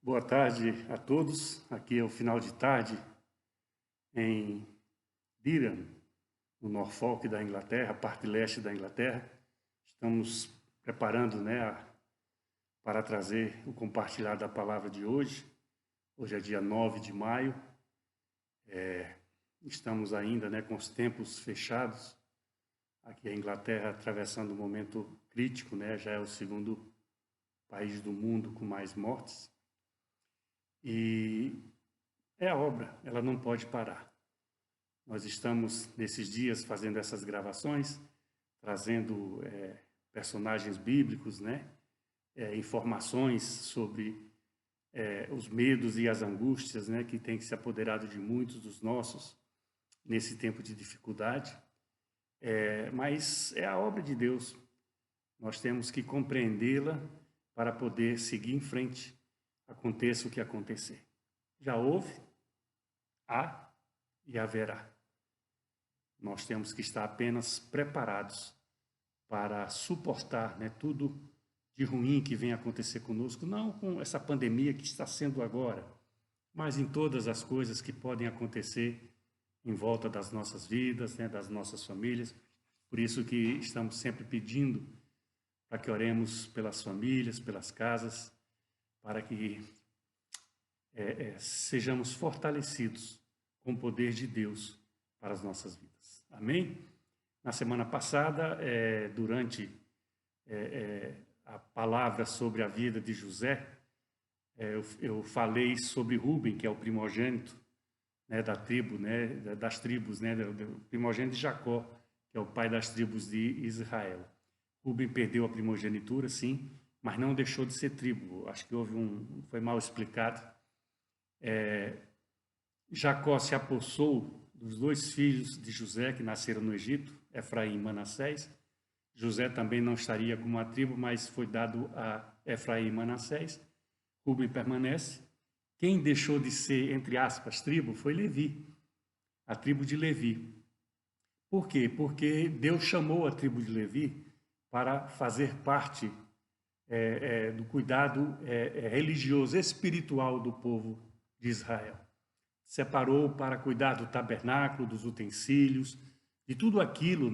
Boa tarde a todos. Aqui é o final de tarde em Durham, no Norfolk da Inglaterra, parte leste da Inglaterra. Estamos preparando, para trazer o compartilhar da palavra de hoje. Hoje é dia 9 de maio. Estamos ainda, com os tempos fechados. Aqui a Inglaterra atravessando um momento crítico, já é o segundo país do mundo com mais mortes. E é a obra, ela não pode parar. Nós estamos, nesses dias, fazendo essas gravações, trazendo personagens bíblicos, informações sobre os medos e as angústias, que têm se apoderado de muitos dos nossos nesse tempo de dificuldade. Mas é a obra de Deus. Nós temos que compreendê-la para poder seguir em frente, aconteça o que acontecer. Já houve, há e haverá. Nós temos que estar apenas preparados para suportar tudo de ruim que vem acontecer conosco, não com essa pandemia que está sendo agora, mas em todas as coisas que podem acontecer em volta das nossas vidas, das nossas famílias. Por isso que estamos sempre pedindo para que oremos pelas famílias, pelas casas, para que sejamos fortalecidos com o poder de Deus para as nossas vidas. Amém? Na semana passada, durante a palavra sobre a vida de José, eu falei sobre Rúben, que é o primogênito da tribo, das tribos, do primogênito de Jacó, que é o pai das tribos de Israel. Rúben perdeu a primogenitura, sim, mas não deixou de ser tribo. Acho que foi mal explicado. Jacó se apossou dos dois filhos de José que nasceram no Egito, Efraim e Manassés. José também não estaria como uma tribo, mas foi dado a Efraim e Manassés. Rúben permanece. Quem deixou de ser, entre aspas, tribo foi Levi, a tribo de Levi. Por quê? Porque Deus chamou a tribo de Levi para fazer parte do cuidado religioso, espiritual do povo de Israel. Separou para cuidar do tabernáculo, dos utensílios, de tudo aquilo,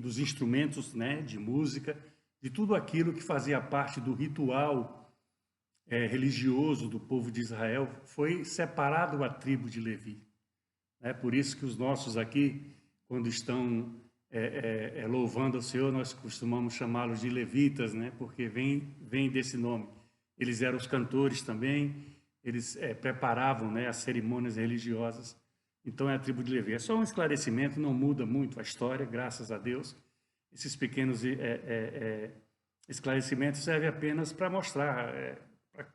dos instrumentos, de música, de tudo aquilo que fazia parte do ritual religioso do povo de Israel, foi separado a tribo de Levi. Por isso que os nossos aqui, quando estão louvando ao Senhor, nós costumamos chamá-los de levitas, porque vem desse nome. Eles eram os cantores também. Eles preparavam as cerimônias religiosas. Então é a tribo de Levi. É só um esclarecimento, não muda muito a história, graças a Deus. Esses pequenos esclarecimentos servem apenas para mostrar, para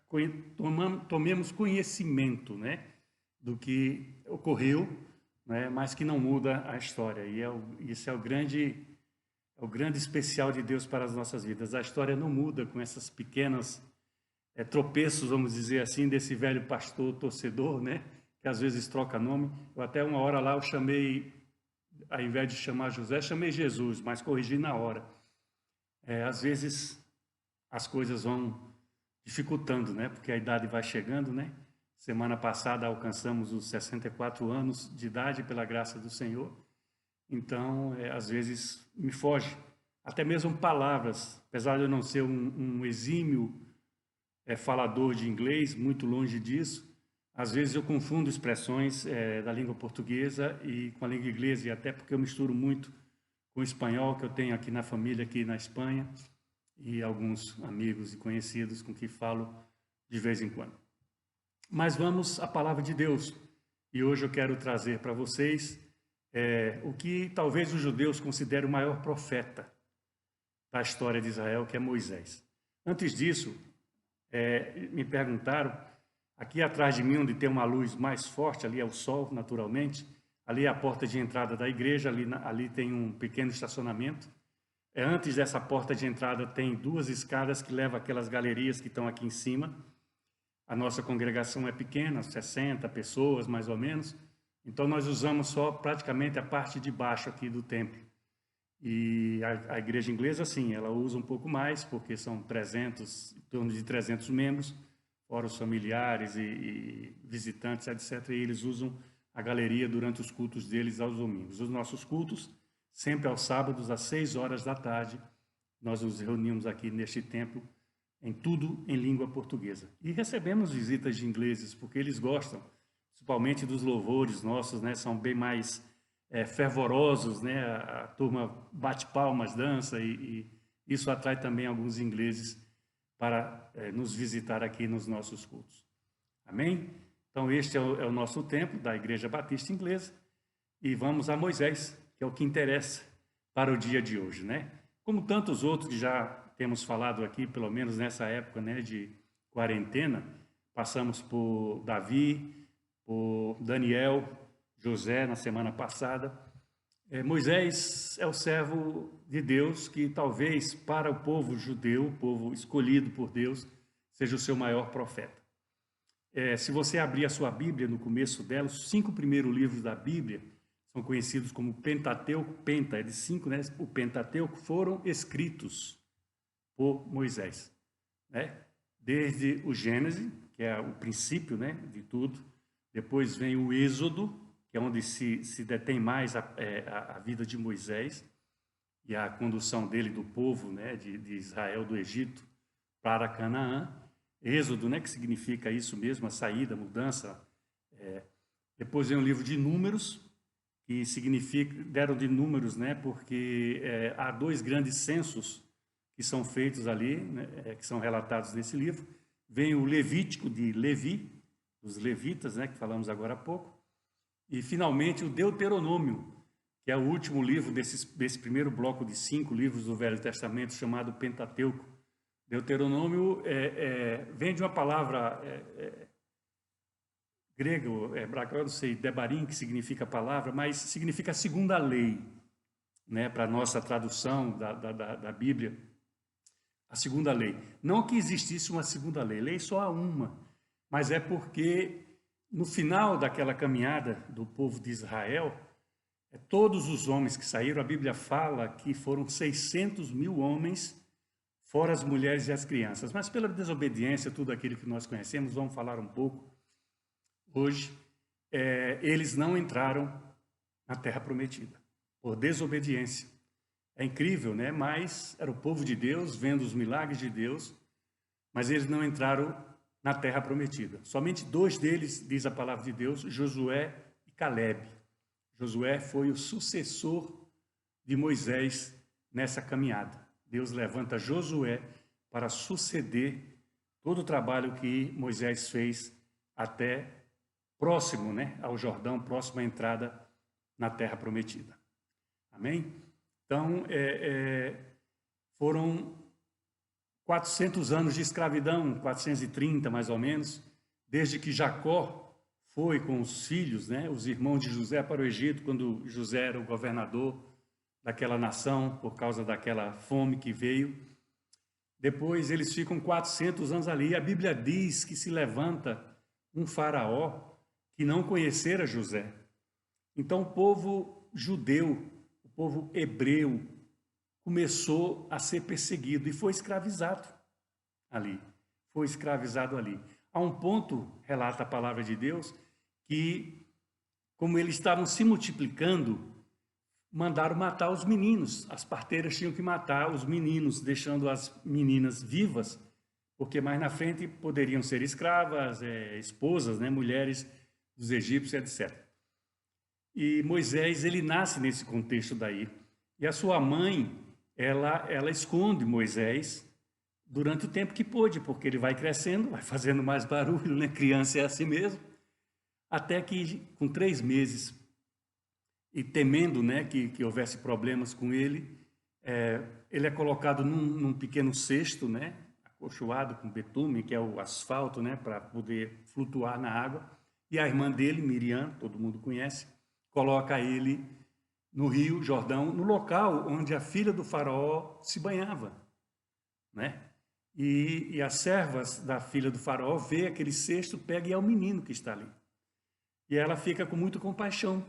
tomemos conhecimento do que ocorreu, mas que não muda a história. E esse é o grande especial de Deus para as nossas vidas. A história não muda com essas pequenas tropeços, vamos dizer assim, desse velho pastor torcedor, que às vezes troca nome. Eu até uma hora lá eu chamei, ao invés de chamar José, chamei Jesus, mas corrigi na hora. Às vezes as coisas vão dificultando, porque a idade vai chegando, Semana passada alcançamos os 64 anos de idade pela graça do Senhor. Então, às vezes me foge, até mesmo palavras, apesar de eu não ser um exímio falador de inglês, muito longe disso. Às vezes eu confundo expressões da língua portuguesa e com a língua inglesa, e até porque eu misturo muito com o espanhol que eu tenho aqui na família, aqui na Espanha, e alguns amigos e conhecidos com quem falo de vez em quando. Mas vamos à palavra de Deus. E hoje eu quero trazer para vocês o que talvez os judeus considerem o maior profeta da história de Israel, que é Moisés. Antes disso, me perguntaram, aqui atrás de mim, onde tem uma luz mais forte, ali é o sol, naturalmente, ali é a porta de entrada da igreja, ali tem um pequeno estacionamento. Antes dessa porta de entrada tem duas escadas que levam aquelas galerias que estão aqui em cima. A nossa congregação é pequena, 60 pessoas mais ou menos, então nós usamos só praticamente a parte de baixo aqui do templo. E a igreja inglesa, sim, ela usa um pouco mais, porque são 300, em torno de 300 membros, fora os familiares e visitantes, etc. E eles usam a galeria durante os cultos deles aos domingos. Os nossos cultos, sempre aos sábados, às 6 horas da tarde, nós nos reunimos aqui neste templo, em tudo em língua portuguesa. E recebemos visitas de ingleses, porque eles gostam, principalmente dos louvores nossos, né? São bem mais fervorosos, né? A turma bate palmas, dança, e isso atrai também alguns ingleses para nos visitar aqui nos nossos cultos. Amém? Então, este é o nosso templo da Igreja Batista Inglesa, e vamos a Moisés, que é o que interessa para o dia de hoje, né? Como tantos outros que já temos falado aqui, pelo menos nessa época, né, de quarentena, passamos por Davi, por Daniel, José na semana passada. Moisés é o servo de Deus que talvez para o povo judeu, o povo escolhido por Deus, seja o seu maior profeta. Se você abrir a sua Bíblia, no começo dela, os 5 primeiros livros da Bíblia são conhecidos como Pentateuco. Penta é de 5, né? O Pentateuco foram escritos por Moisés, né? Desde o Gênesis, que é o princípio, né, de tudo. Depois vem o Êxodo, que é onde se detém mais a vida de Moisés e a condução dele, do povo, né, de Israel, do Egito, para Canaã. Êxodo, né, que significa isso mesmo, a saída, a mudança. Depois vem o livro de Números, que significa, deram de números, né, porque há 2 grandes censos que são feitos ali, né, que são relatados nesse livro. Vem o Levítico, de Levi, os levitas, né, que falamos agora há pouco. E, finalmente, o Deuteronômio, que é o último livro desse primeiro bloco de 5 livros do Velho Testamento, chamado Pentateuco. Deuteronômio vem de uma palavra grego, hebraico, eu não sei, debarim, que significa palavra, mas significa a segunda lei, né, para a nossa tradução da Bíblia, a segunda lei. Não que existisse uma segunda lei só há uma, mas é porque no final daquela caminhada do povo de Israel, todos os homens que saíram, a Bíblia fala que foram 600 mil homens, fora as mulheres e as crianças. Mas pela desobediência, tudo aquilo que nós conhecemos, vamos falar um pouco hoje, eles não entraram na Terra Prometida, por desobediência. É incrível, né? Mas era o povo de Deus, vendo os milagres de Deus, mas eles não entraram na Terra Prometida. Somente 2 deles, diz a palavra de Deus, Josué e Calebe. Josué foi o sucessor de Moisés nessa caminhada. Deus levanta Josué para suceder todo o trabalho que Moisés fez até próximo, né, ao Jordão, próximo à entrada na Terra Prometida. Amém? Então, foram 400 anos de escravidão, 430 mais ou menos, desde que Jacó foi com os filhos, né, os irmãos de José, para o Egito, quando José era o governador daquela nação, por causa daquela fome que veio. Depois eles ficam 400 anos ali. A Bíblia diz que se levanta um faraó que não conhecera José. Então o povo judeu, o povo hebreu, começou a ser perseguido e foi escravizado ali. Foi escravizado ali. A um ponto, relata a palavra de Deus, que como eles estavam se multiplicando, mandaram matar os meninos. As parteiras tinham que matar os meninos, deixando as meninas vivas, porque mais na frente poderiam ser escravas, esposas, né, mulheres dos egípcios, etc. E Moisés, ele nasce nesse contexto daí. E a sua mãe, ela esconde Moisés durante o tempo que pôde, porque ele vai crescendo, vai fazendo mais barulho, né? Criança é assim mesmo. Até que, com 3 meses, e temendo, né, que houvesse problemas com ele, ele é colocado num pequeno cesto, né, acolchoado com betume, que é o asfalto, né, para poder flutuar na água. E a irmã dele, Miriam, todo mundo conhece, coloca ele no Rio Jordão, no local onde a filha do faraó se banhava, né? E as servas da filha do faraó vê aquele cesto, pega e é o menino que está ali. E ela fica com muita compaixão,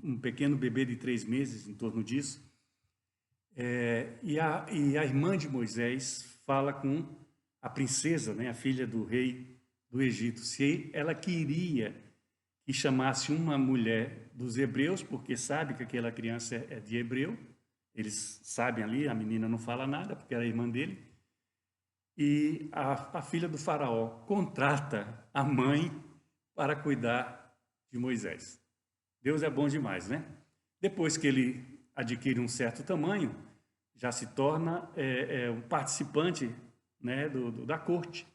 um pequeno bebê de 3 meses, em torno disso. E a irmã de Moisés fala com a princesa, né, a filha do rei do Egito, se ela queria que chamasse uma mulher dos hebreus, porque sabe que aquela criança é de hebreu, eles sabem ali, a menina não fala nada, porque era irmã dele, e a filha do faraó contrata a mãe para cuidar de Moisés. Deus é bom demais, né? Depois que ele adquire um certo tamanho, já se torna um participante, né, da corte.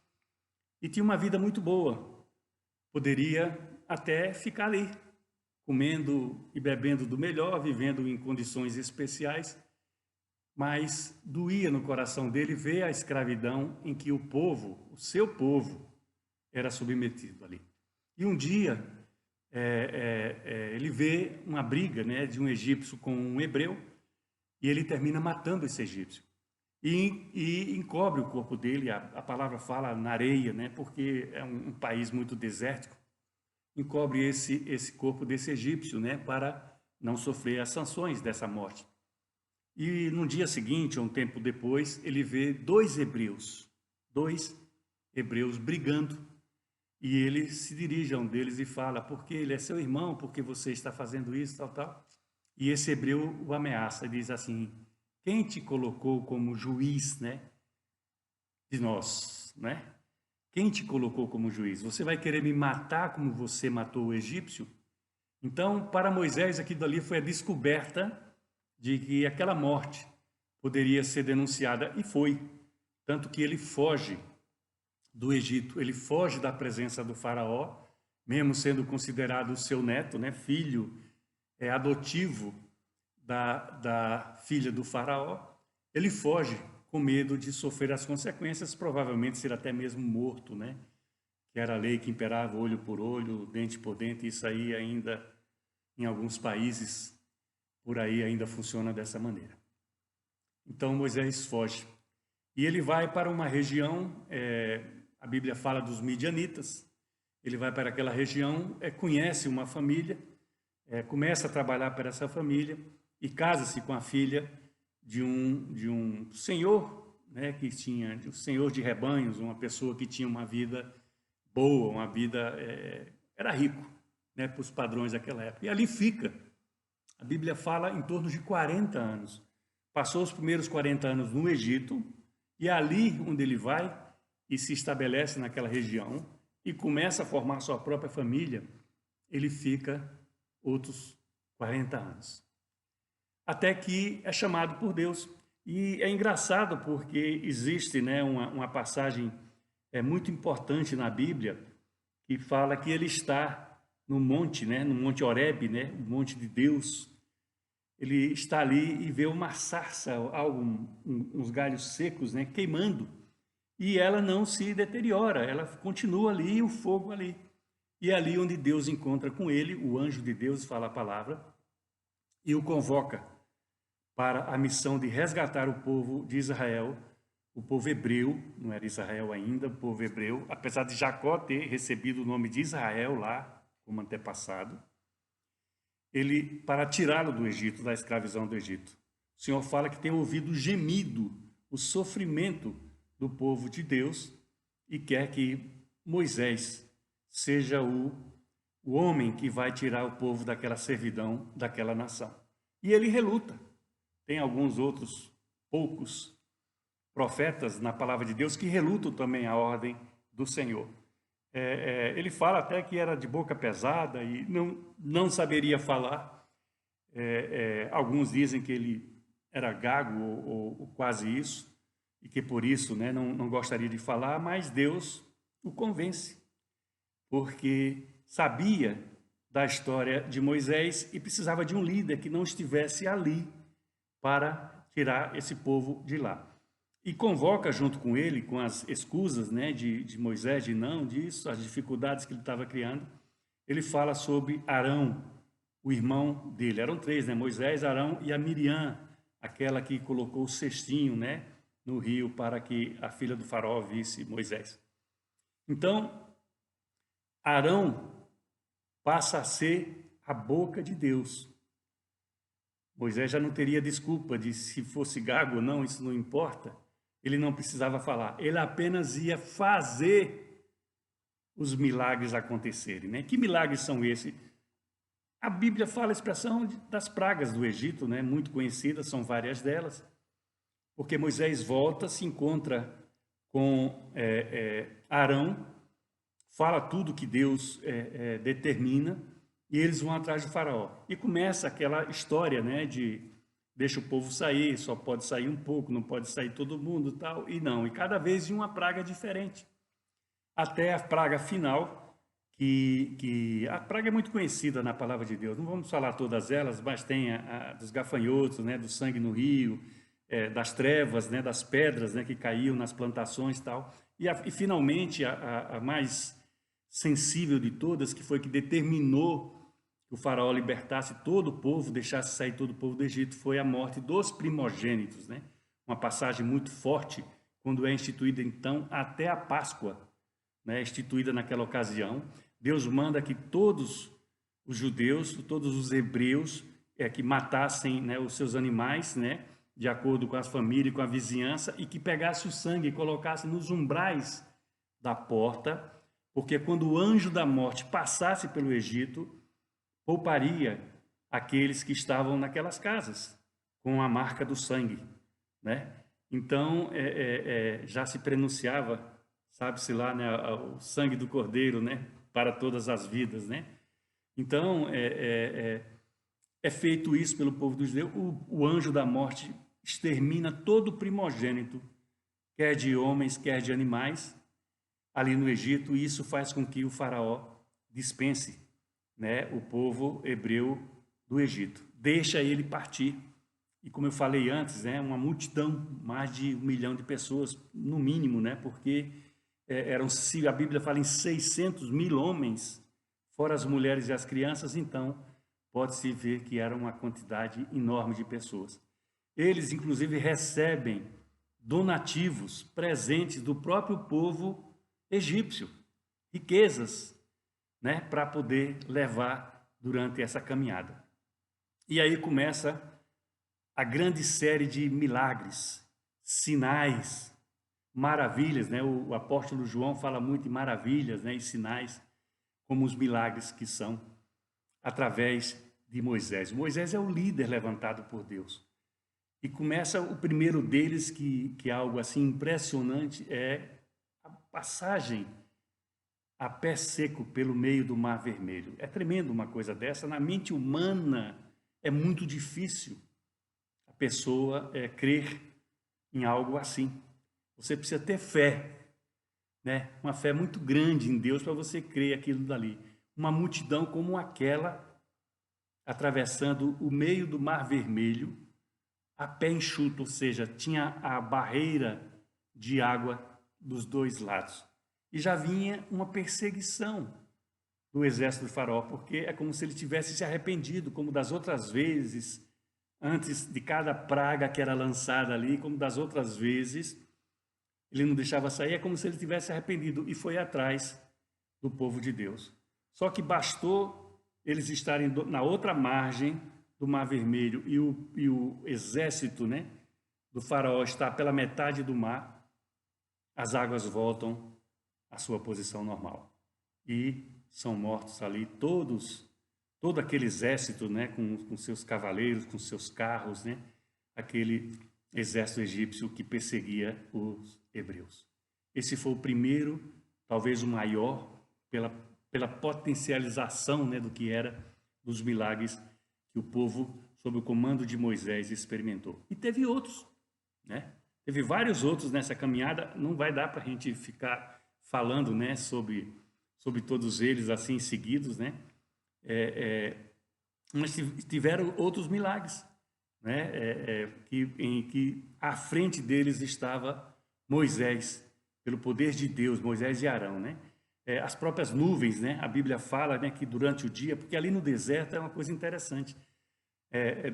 E tinha uma vida muito boa. Poderia até ficar ali, comendo e bebendo do melhor, vivendo em condições especiais, mas doía no coração dele ver a escravidão em que o povo, o seu povo, era submetido ali. E um dia ele vê uma briga, né, de um egípcio com um hebreu, e ele termina matando esse egípcio. E encobre o corpo dele, a palavra fala na areia, né, porque é um país muito desértico, encobre esse corpo desse egípcio, né, para não sofrer as sanções dessa morte. E no dia seguinte, ou um tempo depois, ele vê dois hebreus brigando. E ele se dirige a um deles e fala, porque ele é seu irmão, porque você está fazendo isso, tal, tal. E esse hebreu o ameaça, diz assim, quem te colocou como juiz, né, de nós, né? Quem te colocou como juiz? Você vai querer me matar como você matou o egípcio? Então, para Moisés, aquilo ali foi a descoberta de que aquela morte poderia ser denunciada, e foi. Tanto que ele foge do Egito, ele foge da presença do faraó, mesmo sendo considerado seu neto, né, filho adotivo da filha do faraó, ele foge com medo de sofrer as consequências, provavelmente ser até mesmo morto, né? Que era a lei que imperava olho por olho, dente por dente, isso aí ainda, em alguns países, por aí ainda funciona dessa maneira. Então Moisés foge. E ele vai para uma região, a Bíblia fala dos midianitas, ele vai para aquela região, conhece uma família, começa a trabalhar para essa família e casa-se com a filha de um senhor, né, que tinha, de um senhor de rebanhos, uma pessoa que tinha uma vida boa, uma vida, era rico, né, para os padrões daquela época. E ali fica, a Bíblia fala em torno de 40 anos. Passou os primeiros 40 anos no Egito, e ali onde ele vai e se estabelece naquela região e começa a formar sua própria família, ele fica outros 40 anos. Até que é chamado por Deus. E é engraçado porque existe, né, uma passagem muito importante na Bíblia que fala que ele está no monte, né, no Monte Horebe, né, o monte de Deus. Ele está ali e vê uma sarça, uns galhos secos, né, queimando. E ela não se deteriora, ela continua ali, o fogo ali. E é ali onde Deus encontra com ele, o anjo de Deus fala a palavra, e o convoca para a missão de resgatar o povo de Israel, o povo hebreu, não era Israel ainda, o povo hebreu, apesar de Jacó ter recebido o nome de Israel lá, como antepassado, ele, para tirá-lo do Egito, da escravidão do Egito. O Senhor fala que tem ouvido o gemido, o sofrimento do povo de Deus e quer que Moisés seja o homem que vai tirar o povo daquela servidão, daquela nação. E ele reluta. Tem alguns outros, poucos profetas na palavra de Deus que relutam também a ordem do Senhor. Ele fala até que era de boca pesada e não saberia falar. Alguns dizem que ele era gago ou quase isso, e que por isso, né, não gostaria de falar, mas Deus o convence, porque sabia da história de Moisés e precisava de um líder que não estivesse ali para tirar esse povo de lá. E convoca junto com ele, com as escusas, né, de Moisés, de não, disso, as dificuldades que ele estava criando, ele fala sobre Arão, o irmão dele. Eram três, né, Moisés, Arão e a Miriam, aquela que colocou o cestinho, né, no rio para que a filha do faraó visse Moisés. Então, Arão passa a ser a boca de Deus. Moisés já não teria desculpa de se fosse gago ou não, isso não importa. Ele não precisava falar, ele apenas ia fazer os milagres acontecerem, né? Que milagres são esses? A Bíblia fala a expressão das pragas do Egito, né? Muito conhecidas, são várias delas, porque Moisés volta, se encontra com Arão, fala tudo que Deus determina, e eles vão atrás do faraó. E começa aquela história, né, de deixa o povo sair, só pode sair um pouco, não pode sair todo mundo, tal, e não. E cada vez uma praga diferente, até a praga final, que a praga é muito conhecida na palavra de Deus. Não vamos falar todas elas, mas tem a dos gafanhotos, né, do sangue no rio, das trevas, né, das pedras, né, que caíam nas plantações e tal. E finalmente, a mais sensível de todas, que foi que determinou que o faraó libertasse todo o povo, deixasse sair todo o povo do Egito, foi a morte dos primogênitos, né? Uma passagem muito forte, quando é instituída, então, até a Páscoa, né? Instituída naquela ocasião. Deus manda que todos os judeus, todos os hebreus, que matassem, né, os seus animais, né, de acordo com as famílias e com a vizinhança, e que pegasse o sangue e colocasse nos umbrais da porta, porque quando o anjo da morte passasse pelo Egito, pouparia aqueles que estavam naquelas casas, com a marca do sangue, né? Então, já se prenunciava, sabe-se lá, né, o sangue do Cordeiro, né, para todas as vidas, né? Então, é feito isso pelo povo dos judeus. O anjo da morte extermina todo o primogênito, quer de homens, quer de animais, ali no Egito, e isso faz com que o faraó dispense, né, o povo hebreu do Egito. Deixa ele partir. E como eu falei antes, né, uma multidão, mais de 1 milhão de pessoas, no mínimo, né, porque se a Bíblia fala em 600 mil homens, fora as mulheres e as crianças, então pode-se ver que era uma quantidade enorme de pessoas. Eles, inclusive, recebem donativos, presentes do próprio povo egípcio, riquezas, né, para poder levar durante essa caminhada. E aí começa a grande série de milagres, sinais, maravilhas, né? O apóstolo João fala muito em maravilhas, né, e sinais, como os milagres que são através de Moisés. Moisés é o líder levantado por Deus. E começa o primeiro deles, que é algo assim impressionante, é a passagem a pé seco pelo meio do Mar Vermelho. É tremendo uma coisa dessa. Na mente humana é muito difícil a pessoa crer em algo assim. Você precisa ter fé, né? Uma fé muito grande em Deus para você crer aquilo dali. Uma multidão como aquela atravessando o meio do Mar Vermelho a pé enxuto, ou seja, tinha a barreira de água dos dois lados. E já vinha uma perseguição do exército do faraó, porque é como se ele tivesse se arrependido, como das outras vezes, antes de cada praga que era lançada ali, como das outras vezes, ele não deixava sair, é como se ele tivesse se arrependido e foi atrás do povo de Deus. Só que bastou eles estarem na outra margem do Mar Vermelho e o exército, né, do faraó está pela metade do mar, as águas voltam à sua posição normal. E são mortos ali todo aquele exército, né, com seus cavaleiros, com seus carros, né, aquele exército egípcio que perseguia os hebreus. Esse foi o primeiro, talvez o maior, pela potencialização, né, do que era dos milagres que o povo, sob o comando de Moisés, experimentou. E teve outros, né? Teve vários outros nessa caminhada. Não vai dar para a gente ficar falando, né, sobre todos eles assim seguidos, né? Mas tiveram outros milagres, né? Em que à frente deles estava Moisés, pelo poder de Deus, Moisés e Arão, né? As próprias nuvens, né? A Bíblia fala, né, que durante o dia, porque ali no deserto é uma coisa interessante,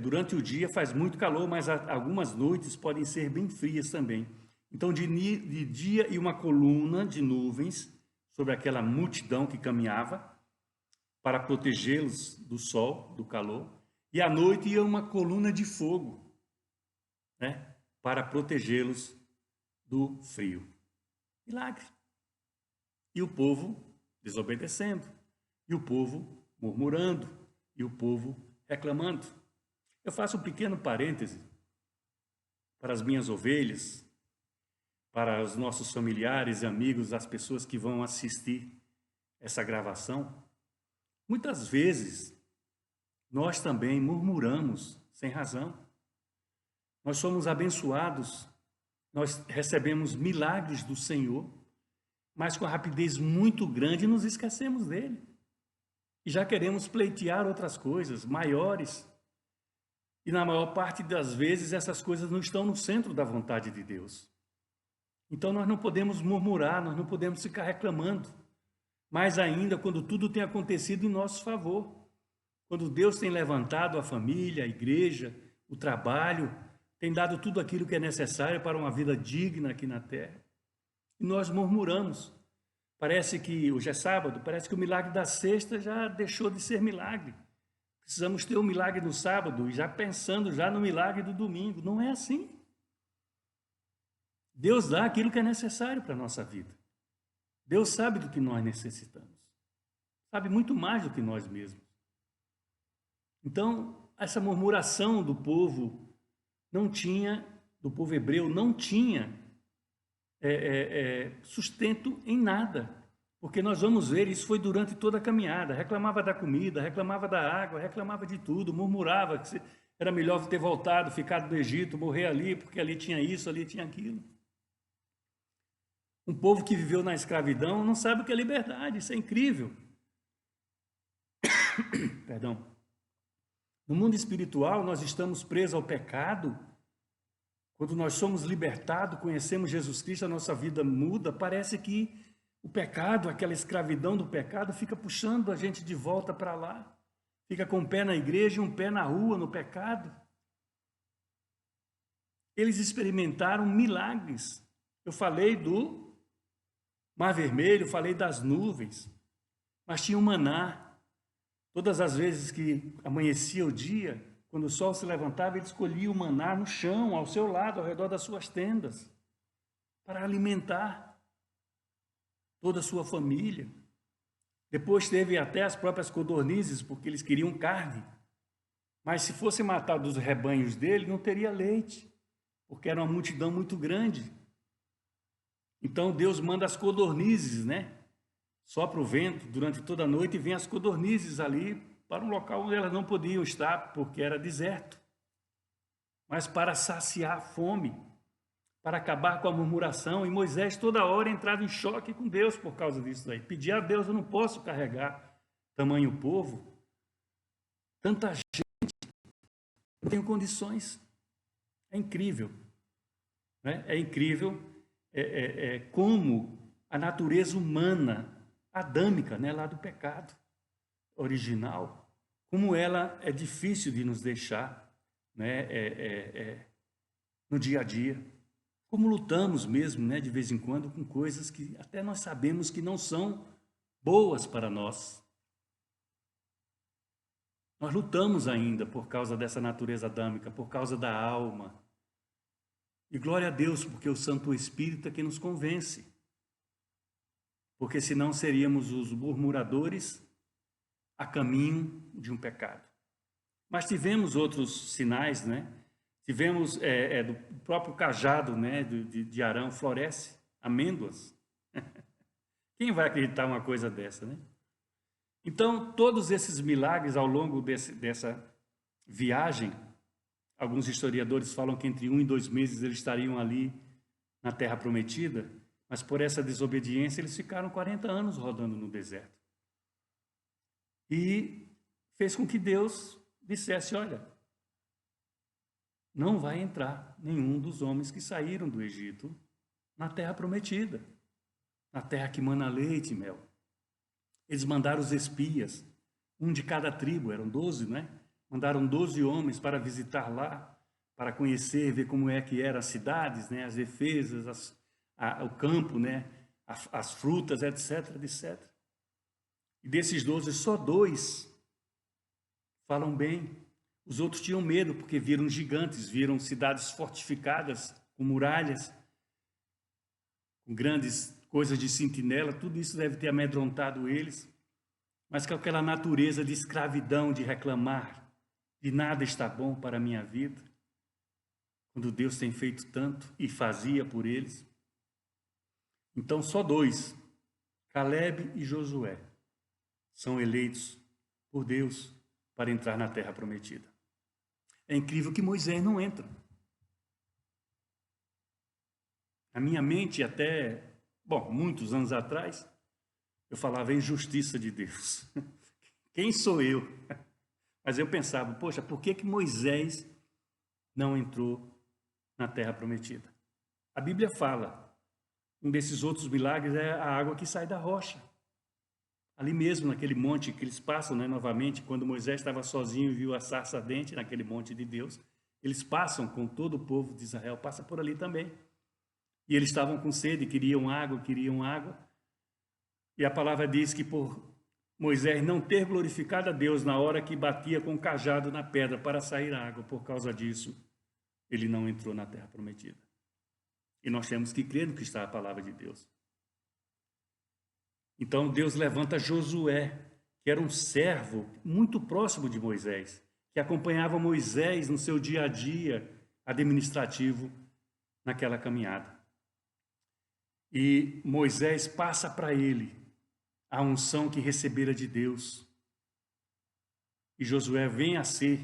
durante o dia faz muito calor, mas algumas noites podem ser bem frias também. Então, de dia e uma coluna de nuvens sobre aquela multidão que caminhava para protegê-los do sol, do calor, e à noite ia uma coluna de fogo, né, para protegê-los do frio. Milagre. E o povo desobedecendo, e o povo murmurando, e o povo reclamando. Eu faço um pequeno parêntese para as minhas ovelhas, para os nossos familiares e amigos, as pessoas que vão assistir essa gravação. Muitas vezes, nós também murmuramos sem razão. Nós somos abençoados, nós recebemos milagres do Senhor, mas com rapidez muito grande nos esquecemos dele. E já queremos pleitear outras coisas maiores. E na maior parte das vezes essas coisas não estão no centro da vontade de Deus. Então nós não podemos murmurar, nós não podemos ficar reclamando. Mais ainda quando tudo tem acontecido em nosso favor. Quando Deus tem levantado a família, a igreja, o trabalho, tem dado tudo aquilo que é necessário para uma vida digna aqui na terra. E nós murmuramos. Parece que hoje é sábado, parece que o milagre da sexta já deixou de ser milagre. Precisamos ter um milagre no sábado e já pensando já no milagre do domingo. Não é assim. Deus dá aquilo que é necessário para a nossa vida. Deus sabe do que nós necessitamos. Sabe muito mais do que nós mesmos. Então, essa murmuração do povo do povo hebreu, não tinha sustento em nada. Porque nós vamos ver, isso foi durante toda a caminhada. Reclamava da comida, reclamava da água, reclamava de tudo, murmurava que era melhor ter voltado, ficado no Egito, morrer ali, porque ali tinha isso, ali tinha aquilo. Um povo que viveu na escravidão não sabe o que é liberdade, isso é incrível. Perdão. No mundo espiritual, nós estamos presos ao pecado. Quando nós somos libertados, conhecemos Jesus Cristo, a nossa vida muda. Parece que o pecado, aquela escravidão do pecado, fica puxando a gente de volta para lá. Fica com um pé na igreja e um pé na rua, no pecado. Eles experimentaram milagres. Eu falei do Mar Vermelho, falei das nuvens, mas tinha o maná. Todas as vezes que amanhecia o dia, quando o sol se levantava, ele escolhia o maná no chão, ao seu lado, ao redor das suas tendas, para alimentar toda a sua família. Depois teve até as próprias codornizes, porque eles queriam carne. Mas se fosse matar dos rebanhos dele, não teria leite, porque era uma multidão muito grande. Então Deus manda as codornizes, né? Sopra o vento durante toda a noite e vem as codornizes ali para um local onde elas não podiam estar, porque era deserto. Mas para saciar a fome, para acabar com a murmuração, e Moisés toda hora entrava em choque com Deus por causa disso aí. Pedia a Deus, eu não posso carregar tamanho povo, tanta gente, não tenho condições. É incrível, né? É incrível como a natureza humana, adâmica, né, lá do pecado original, como ela é difícil de nos deixar, né, no dia a dia. Como lutamos mesmo, né, de vez em quando, com coisas que até nós sabemos que não são boas para nós. Nós lutamos ainda por causa dessa natureza adâmica, por causa da alma. E glória a Deus, porque o Santo Espírito é quem nos convence. Porque senão seríamos os murmuradores a caminho de um pecado. Mas tivemos outros sinais, né? Tivemos do próprio cajado, né, de Arão, floresce amêndoas. Quem vai acreditar uma coisa dessa, né? Então, todos esses milagres ao longo dessa viagem, alguns historiadores falam que entre 1 e 2 meses eles estariam ali na Terra Prometida, mas por essa desobediência eles ficaram 40 anos rodando no deserto. E fez com que Deus dissesse, olha, não vai entrar nenhum dos homens que saíram do Egito na Terra Prometida, na terra que mana leite e mel. Eles mandaram os espias, um de cada tribo, eram 12, né? Mandaram 12 homens para visitar lá, para conhecer, ver como é que eram as cidades, né? As defesas, o campo, né? As frutas, etc, etc. E desses 12, só 2 falam bem. Os outros tinham medo, porque viram gigantes, viram cidades fortificadas, com muralhas. com grandes coisas de sentinela, tudo isso deve ter amedrontado eles, mas com aquela natureza de escravidão, de reclamar, de nada está bom para a minha vida, quando Deus tem feito tanto e fazia por eles. Então só dois, Caleb e Josué, são eleitos por Deus para entrar na terra prometida. É incrível que Moisés não entra. Na minha mente, até, muitos anos atrás, eu falava em justiça de Deus. Quem sou eu? Mas eu pensava, poxa, por que Moisés não entrou na terra prometida? A Bíblia fala, um desses outros milagres é a água que sai da rocha. Ali mesmo, naquele monte que eles passam, né, novamente, quando Moisés estava sozinho e viu a sarça ardente naquele monte de Deus, eles passam com todo o povo de Israel, passa por ali também. E eles estavam com sede, queriam água. E a palavra diz que por Moisés não ter glorificado a Deus na hora que batia com o cajado na pedra para sair a água, por causa disso, ele não entrou na terra prometida. E nós temos que crer no que está a palavra de Deus. Então Deus levanta Josué, que era um servo muito próximo de Moisés, que acompanhava Moisés no seu dia a dia administrativo naquela caminhada. E Moisés passa para ele a unção que recebera de Deus. E Josué vem a ser,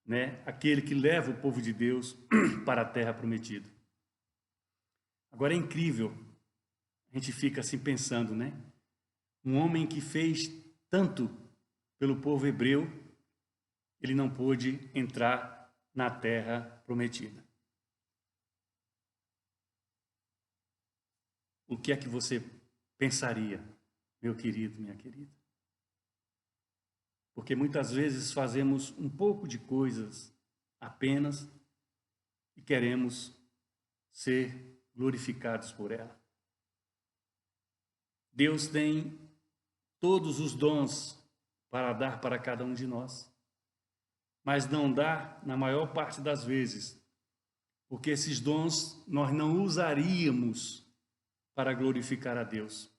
né, aquele que leva o povo de Deus para a terra prometida. Agora é incrível, a gente fica assim pensando, né? Um homem que fez tanto pelo povo hebreu, ele não pôde entrar na terra prometida. O que é que você pensaria, meu querido, minha querida? Porque muitas vezes fazemos um pouco de coisas apenas e queremos ser glorificados por ela. Deus tem todos os dons para dar para cada um de nós, mas não dá na maior parte das vezes, porque esses dons nós não usaríamos para glorificar a Deus.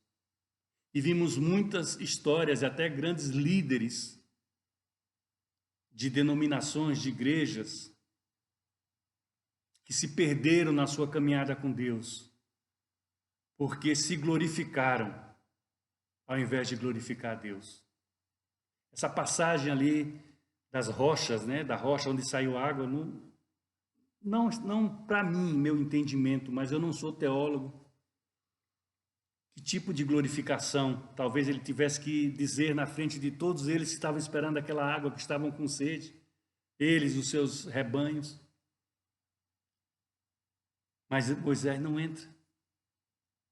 E vimos muitas histórias, até grandes líderes de denominações, de igrejas, que se perderam na sua caminhada com Deus, porque se glorificaram ao invés de glorificar a Deus. Essa passagem ali das rochas, né, da rocha onde saiu água, não para mim, meu entendimento, mas eu não sou teólogo. Que tipo de glorificação? Talvez ele tivesse que dizer na frente de todos eles que estavam esperando aquela água, que estavam com sede, eles, os seus rebanhos. Mas Moisés não entra,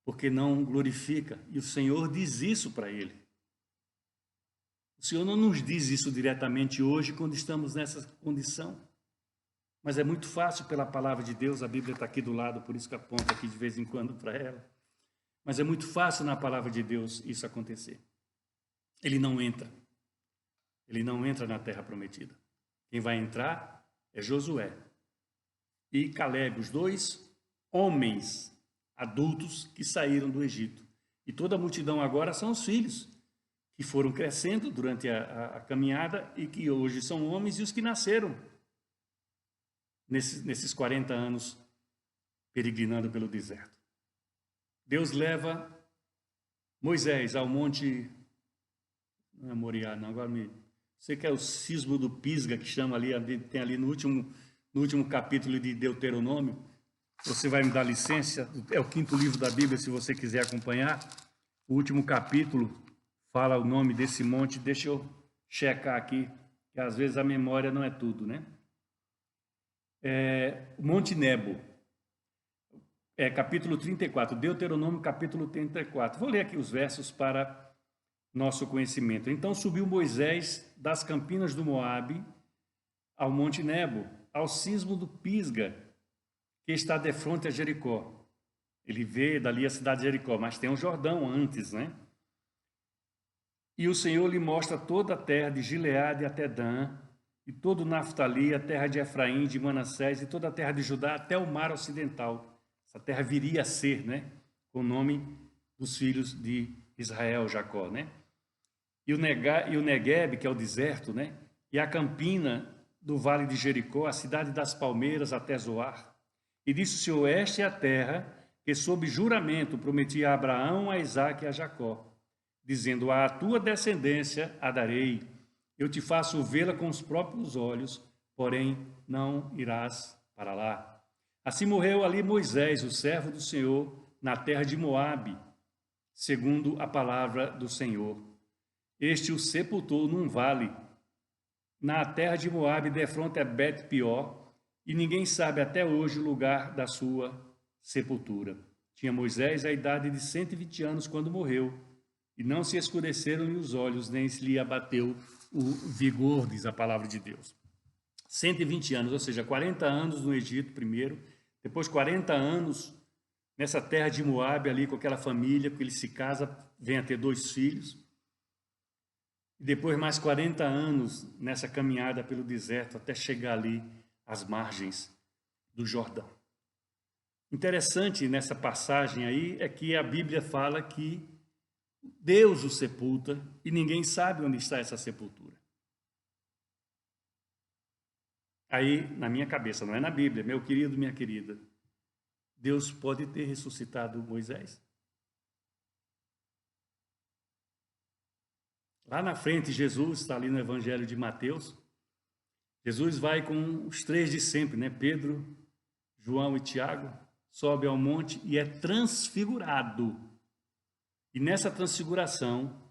porque não glorifica. E o Senhor diz isso para ele. O Senhor não nos diz isso diretamente hoje, quando estamos nessa condição. Mas é muito fácil pela palavra de Deus, a Bíblia está aqui do lado, por isso que aponto aqui de vez em quando para ela. Mas é muito fácil na palavra de Deus isso acontecer. Ele não entra. Ele não entra na terra prometida. Quem vai entrar é Josué e Caleb, os dois homens adultos que saíram do Egito. E toda a multidão agora são os filhos, que foram crescendo durante a caminhada e que hoje são homens, e os que nasceram nesses 40 anos peregrinando pelo deserto. Deus leva Moisés ao monte, não é Moriá, não, agora sei que é o cisma do Pisga, que chama ali, tem ali no último capítulo de Deuteronômio. Você vai me dar licença, é o 5º livro da Bíblia, se você quiser acompanhar. O último capítulo fala o nome desse monte, deixa eu checar aqui, que às vezes a memória não é tudo, né? O Monte Nebo. Capítulo 34, Deuteronômio capítulo 34. Vou ler aqui os versos para nosso conhecimento. Então subiu Moisés das campinas do Moabe ao Monte Nebo, ao cisma do Pisga, que está defronte a Jericó. Ele vê dali a cidade de Jericó, mas tem um Jordão antes, né? E o Senhor lhe mostra toda a terra de Gileade até Dan, e todo o Naftali, a terra de Efraim, de Manassés, e toda a terra de Judá até o mar ocidental. Essa terra viria a ser, né, com o nome dos filhos de Israel, Jacó, né? E o Negueb, que é o deserto, né? E a campina do vale de Jericó, a cidade das palmeiras até Zoar. E disse o oeste é a terra que sob juramento prometia a Abraão, a Isaque e a Jacó, dizendo, à tua descendência a darei, eu te faço vê-la com os próprios olhos, porém não irás para lá. Assim morreu ali Moisés, o servo do Senhor, na terra de Moabe, segundo a palavra do Senhor. Este o sepultou num vale, na terra de Moabe, defronte a Bet-Pior, e ninguém sabe até hoje o lugar da sua sepultura. Tinha Moisés a idade de 120 anos quando morreu, e não se escureceram-lhe os olhos, nem se lhe abateu o vigor, diz a palavra de Deus. 120 anos, ou seja, 40 anos no Egito primeiro, depois 40 anos nessa terra de Moabe, ali com aquela família, porque ele se casa, vem a ter 2 filhos, e depois mais 40 anos nessa caminhada pelo deserto até chegar ali às margens do Jordão. Interessante nessa passagem aí é que a Bíblia fala que Deus o sepulta e ninguém sabe onde está essa sepultura. Aí, na minha cabeça, não é na Bíblia, meu querido, minha querida, Deus pode ter ressuscitado Moisés? Lá na frente, Jesus está ali no Evangelho de Mateus. Jesus vai com os 3 de sempre, né? Pedro, João e Tiago, sobe ao monte e é transfigurado. E nessa transfiguração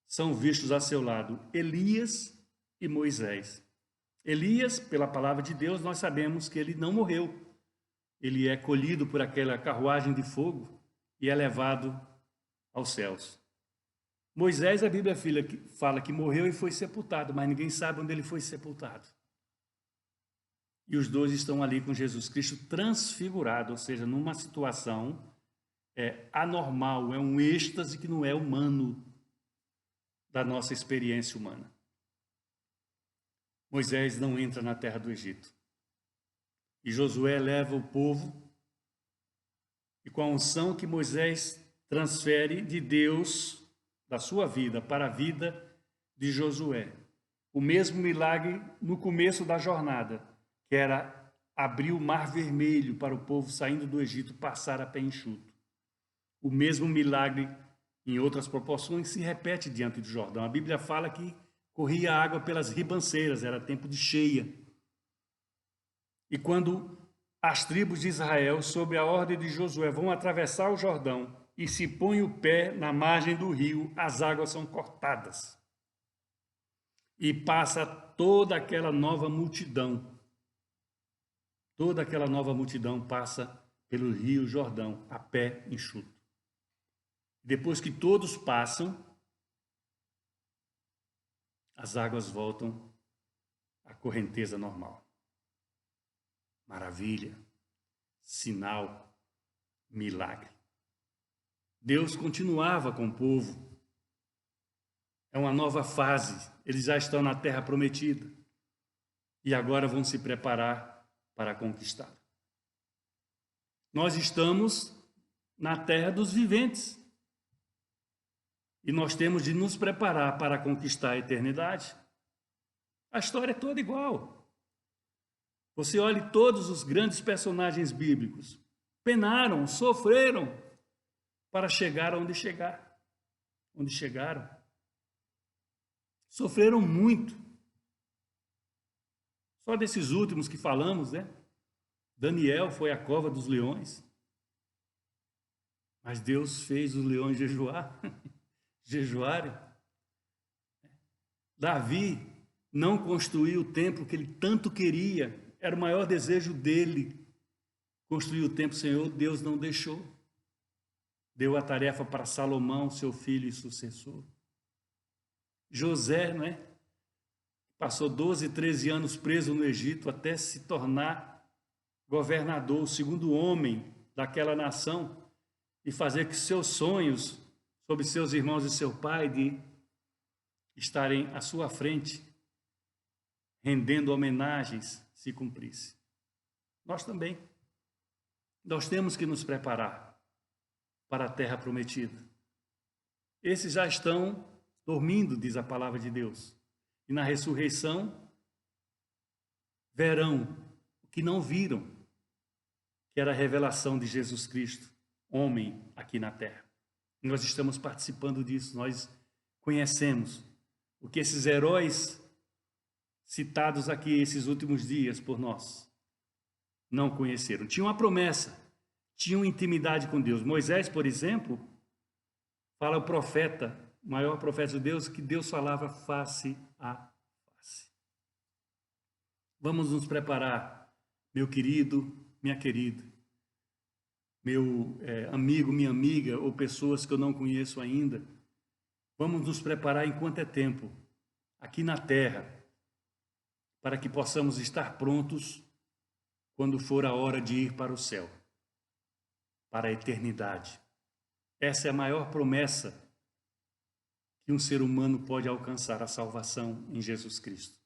são vistos a seu lado Elias e Moisés. Elias, pela palavra de Deus, nós sabemos que ele não morreu. Ele é colhido por aquela carruagem de fogo e é levado aos céus. Moisés, a Bíblia fala que morreu e foi sepultado, mas ninguém sabe onde ele foi sepultado. E os 2 estão ali com Jesus Cristo transfigurado, ou seja, numa situação anormal, é um êxtase que não é humano da nossa experiência humana. Moisés não entra na terra do Egito. E Josué leva o povo, e com a unção que Moisés transfere de Deus, da sua vida para a vida de Josué. O mesmo milagre no começo da jornada, que era abrir o mar vermelho para o povo saindo do Egito passar a pé enxuto. O mesmo milagre, em outras proporções, se repete diante do Jordão. A Bíblia fala que corria água pelas ribanceiras, era tempo de cheia. E quando as tribos de Israel, sob a ordem de Josué, vão atravessar o Jordão e se põem o pé na margem do rio, as águas são cortadas. E passa toda aquela nova multidão. Toda aquela nova multidão passa pelo rio Jordão, a pé enxuto. Depois que todos passam, as águas voltam à correnteza normal. Maravilha, sinal, milagre. Deus continuava com o povo. É uma nova fase. Eles já estão na terra prometida. E agora vão se preparar para conquistar. Nós estamos na terra dos viventes. E nós temos de nos preparar para conquistar a eternidade. A história é toda igual. Você olhe todos os grandes personagens bíblicos. Penaram, sofreram para chegar onde chegaram. Sofreram muito. Só desses últimos que falamos, né? Daniel foi à cova dos leões. Mas Deus fez os leões jejuarem. Davi não construiu o templo que ele tanto queria. Era o maior desejo dele. Construir o templo, Senhor, Deus não deixou. Deu a tarefa para Salomão, seu filho e sucessor. José, não é? Passou 12, 13 anos preso no Egito até se tornar governador, o segundo homem daquela nação, e fazer que seus sonhos sobre seus irmãos e seu pai de estarem à sua frente, rendendo homenagens, se cumprisse. Nós também. Nós temos que nos preparar para a terra prometida. Esses já estão dormindo, diz a palavra de Deus. E na ressurreição verão o que não viram, que era a revelação de Jesus Cristo, homem aqui na terra. E nós estamos participando disso, nós conhecemos o que esses heróis citados aqui esses últimos dias por nós não conheceram. Tinham uma promessa, tinham intimidade com Deus. Moisés, por exemplo, fala o profeta, o maior profeta de Deus, que Deus falava face a face. Vamos nos preparar, meu querido, minha querida, meu amigo, minha amiga, ou pessoas que eu não conheço ainda. Vamos nos preparar enquanto é tempo, aqui na terra, para que possamos estar prontos quando for a hora de ir para o céu, para a eternidade. Essa é a maior promessa que um ser humano pode alcançar, a salvação em Jesus Cristo.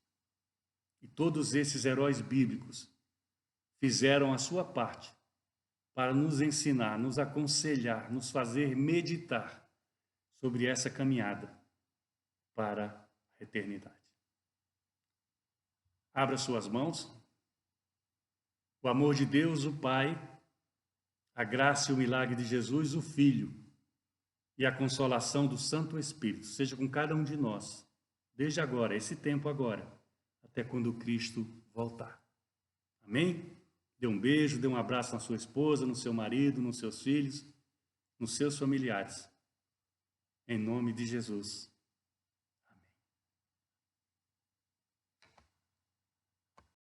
E todos esses heróis bíblicos fizeram a sua parte para nos ensinar, nos aconselhar, nos fazer meditar sobre essa caminhada para a eternidade. Abra suas mãos. O amor de Deus, o Pai, a graça e o milagre de Jesus, o Filho, e a consolação do Santo Espírito, seja com cada um de nós, desde agora, esse tempo agora, até quando Cristo voltar. Amém? Dê um beijo, dê um abraço na sua esposa, no seu marido, nos seus filhos, nos seus familiares. Em nome de Jesus.